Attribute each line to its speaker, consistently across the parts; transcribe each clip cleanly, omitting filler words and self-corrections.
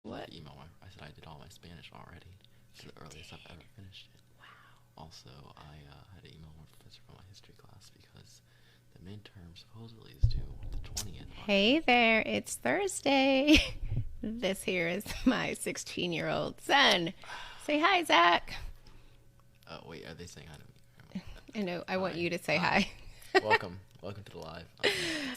Speaker 1: What?
Speaker 2: email. I said I did all my Spanish already. It's
Speaker 1: You
Speaker 2: the earliest I've ever
Speaker 1: did.
Speaker 2: finished it.
Speaker 1: Wow.
Speaker 2: Also, I had to email my professor from my history class because the midterm supposedly is due the 20th of
Speaker 1: Hey
Speaker 2: October.
Speaker 1: there, it's Thursday. This here is my 16-year-old son. Say hi, Zach.
Speaker 2: Wait, are they saying hi to me?
Speaker 1: I know, I want
Speaker 2: Hi,
Speaker 1: you to say
Speaker 2: hi.
Speaker 1: hi.
Speaker 2: Welcome to the live. Go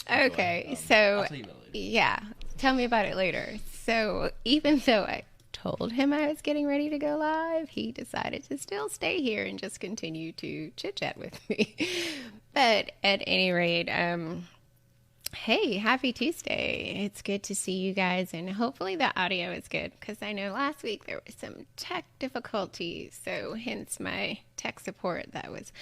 Speaker 2: ahead.
Speaker 1: Okay,
Speaker 2: I'll
Speaker 1: so
Speaker 2: tell you about it later.
Speaker 1: yeah, tell me about it later. So, even though I told him I was getting ready to go live, he decided to still stay here and just continue to chit chat with me. But at any rate, hey, happy Tuesday. It's good to see you guys, and hopefully the audio is good because I know last week there was some tech difficulties, so hence my tech support that was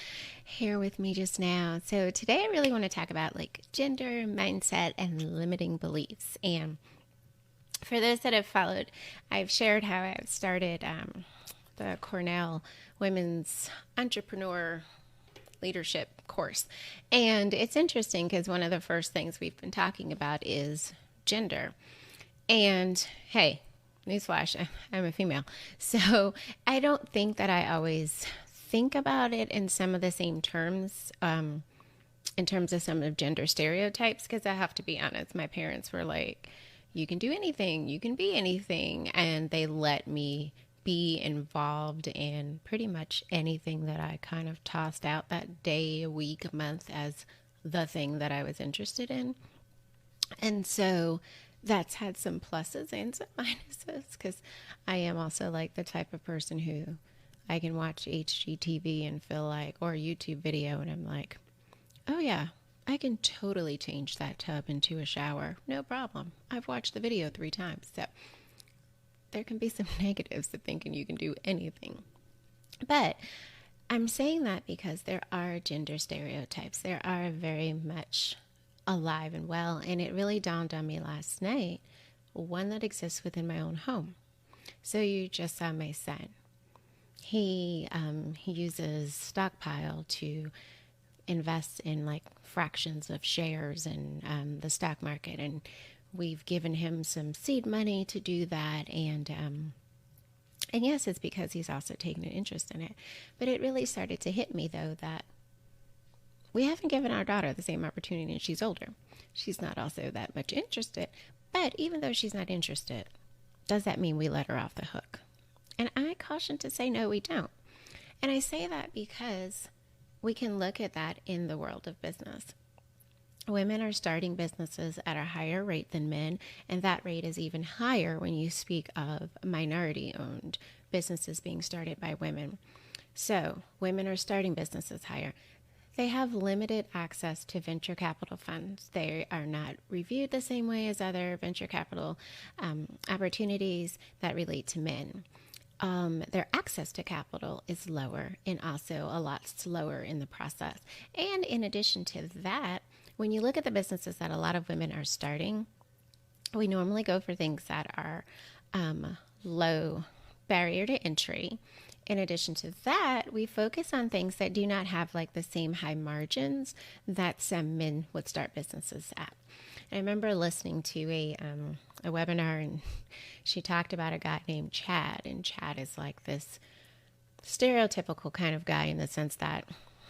Speaker 1: here with me just now. So today I really want to talk about like gender, mindset, and limiting beliefs. And for those that have followed, I've shared how I've started the Cornell Women's Entrepreneur Leadership course. And it's interesting because one of the first things we've been talking about is gender. And hey, newsflash, I'm a female. So I don't think that I always think about it in some of the same terms, in terms of some of gender stereotypes, because I have to be honest, my parents were like, you can do anything, you can be anything. And they let me be involved in pretty much anything that I kind of tossed out that day, a week, a month as the thing that I was interested in. And so that's had some pluses and some minuses because I am also like the type of person who I can watch HGTV and feel like, or YouTube video, and I'm like, oh yeah, I can totally change that tub into a shower. No problem. I've watched the video 3 times. So there can be some negatives to thinking you can do anything. But I'm saying that because there are gender stereotypes. There are very much alive and well. And it really dawned on me last night one that exists within my own home. So you just saw my son. He uses stockpile to invest in like fractions of shares in the stock market, and we've given him some seed money to do that. And yes, it's because he's also taken an interest in it. But it really started to hit me though that we haven't given our daughter the same opportunity, and she's older. She's not also that much interested. But even though she's not interested, does that mean we let her off the hook? And I caution to say no, we don't. And I say that because we can look at that in the world of business. Women are starting businesses at a higher rate than men, and that rate is even higher when you speak of minority owned businesses being started by women. So, women are starting businesses higher. They have limited access to venture capital funds. They are not reviewed the same way as other venture capital opportunities that relate to men. Their access to capital is lower and also a lot slower in the process. And in addition to that, when you look at the businesses that a lot of women are starting, we normally go for things that are low barrier to entry. In addition to that, we focus on things that do not have like the same high margins that some men would start businesses at. I remember listening to a webinar, and she talked about a guy named Chad, and Chad is like this stereotypical kind of guy in the sense that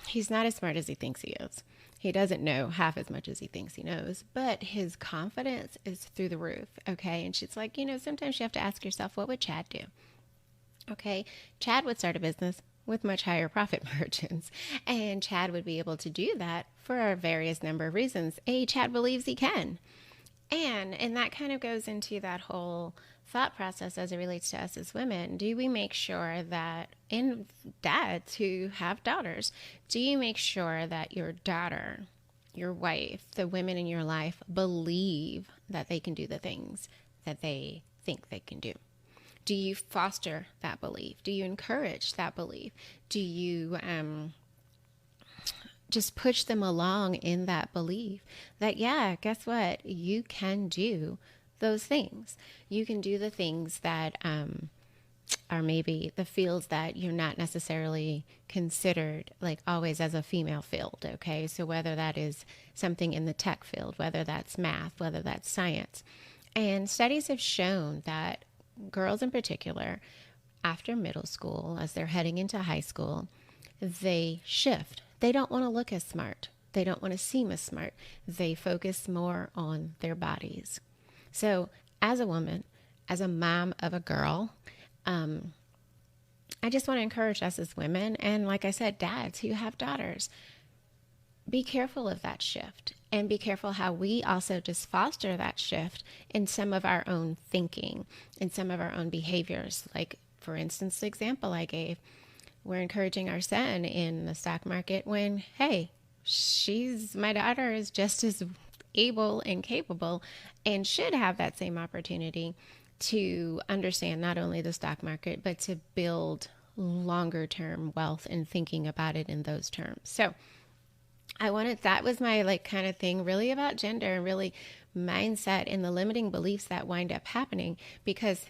Speaker 1: he's not as smart as he thinks he is. He doesn't know half as much as he thinks he knows, but his confidence is through the roof. Okay. And she's like, sometimes you have to ask yourself, what would Chad do? Okay. Chad would start a business with much higher profit margins. And Chad would be able to do that for a various number of reasons. A, Chad believes he can. And that kind of goes into that whole thought process as it relates to us as women. Do we make sure that, in dads who have daughters, do you make sure that your daughter, your wife, the women in your life believe that they can do the things that they think they can do? Do you foster that belief? Do you encourage that belief? Do you just push them along in that belief that, yeah, guess what? You can do those things. You can do the things that are maybe the fields that you're not necessarily considered like always as a female field. Okay. So whether that is something in the tech field, whether that's math, whether that's science. And studies have shown that girls in particular, after middle school, as they're heading into high school, they shift. They don't want to look as smart. They don't want to seem as smart. They focus more on their bodies. So, as a woman, as a mom of a girl, I just want to encourage us as women, and like I said, dads who have daughters, be careful of that shift, and be careful how we also just foster that shift in some of our own thinking, in some of our own behaviors. Like, for instance, the example I gave, we're encouraging our son in the stock market when, hey, my daughter is just as able and capable and should have that same opportunity to understand not only the stock market, but to build longer term wealth and thinking about it in those terms. So that was my kind of thing really about gender and really mindset and the limiting beliefs that wind up happening because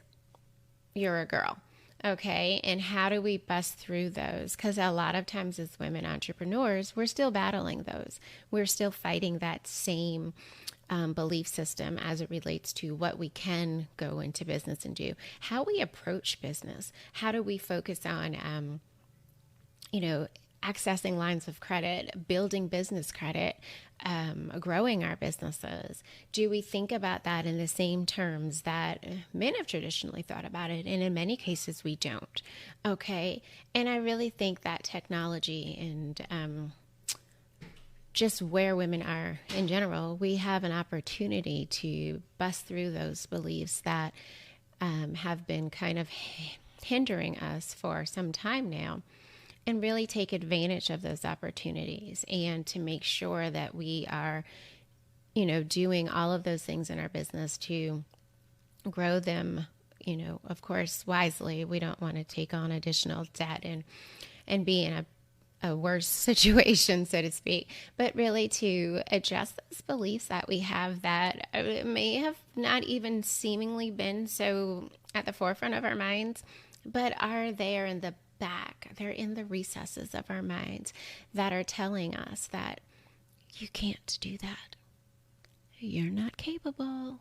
Speaker 1: you're a girl. Okay. And how do we bust through those? Because a lot of times as women entrepreneurs, we're still battling those. We're still fighting that same belief system as it relates to what we can go into business and do, how we approach business, how do we focus on, accessing lines of credit, building business credit, growing our businesses. Do we think about that in the same terms that men have traditionally thought about it? And in many cases, we don't. Okay. And I really think that technology and just where women are in general, we have an opportunity to bust through those beliefs that have been kind of hindering us for some time now, and really take advantage of those opportunities and to make sure that we are, doing all of those things in our business to grow them, of course, wisely. We don't want to take on additional debt and be in a worse situation, so to speak, but really to adjust those beliefs that we have that may have not even seemingly been so at the forefront of our minds, but are there in the back. They're in the recesses of our minds that are telling us that you can't do that. You're not capable.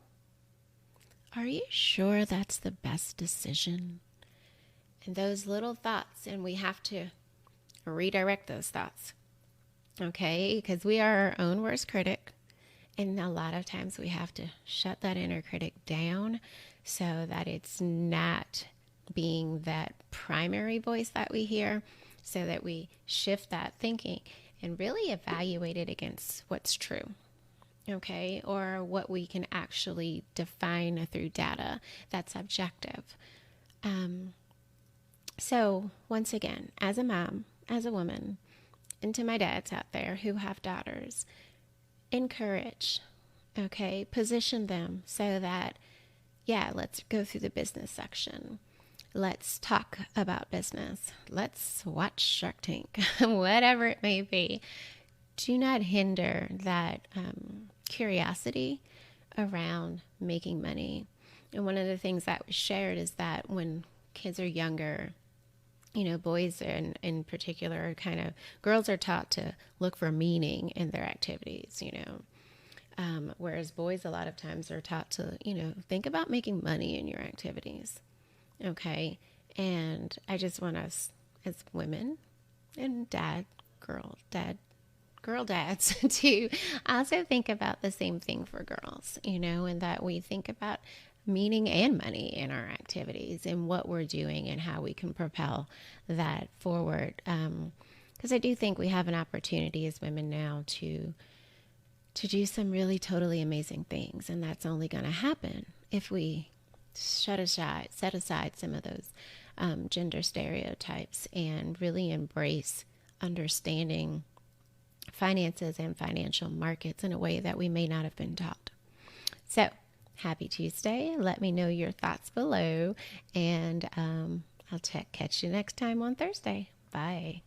Speaker 1: Are you sure that's the best decision? And those little thoughts, and we have to redirect those thoughts, okay? Because we are our own worst critic, and a lot of times we have to shut that inner critic down so that it's not being that primary voice that we hear, so that we shift that thinking and really evaluate it against what's true, okay, or what we can actually define through data that's objective. So once again, as a mom, as a woman, and to my dads out there who have daughters, encourage, okay, position them so that, yeah, let's go through the business section. Let's talk about business. Let's watch Shark Tank, whatever it may be. Do not hinder that curiosity around making money. And one of the things that was shared is that when kids are younger, boys in particular, girls are taught to look for meaning in their activities, whereas boys a lot of times are taught to, think about making money in your activities. Okay. And I just want us as women and girl dads to also think about the same thing for girls, and that we think about meaning and money in our activities and what we're doing and how we can propel that forward. Because I do think we have an opportunity as women now to do some really totally amazing things. And that's only going to happen if we set aside some of those gender stereotypes and really embrace understanding finances and financial markets in a way that we may not have been taught. So, happy Tuesday. Let me know your thoughts below, and I'll catch you next time on Thursday. Bye.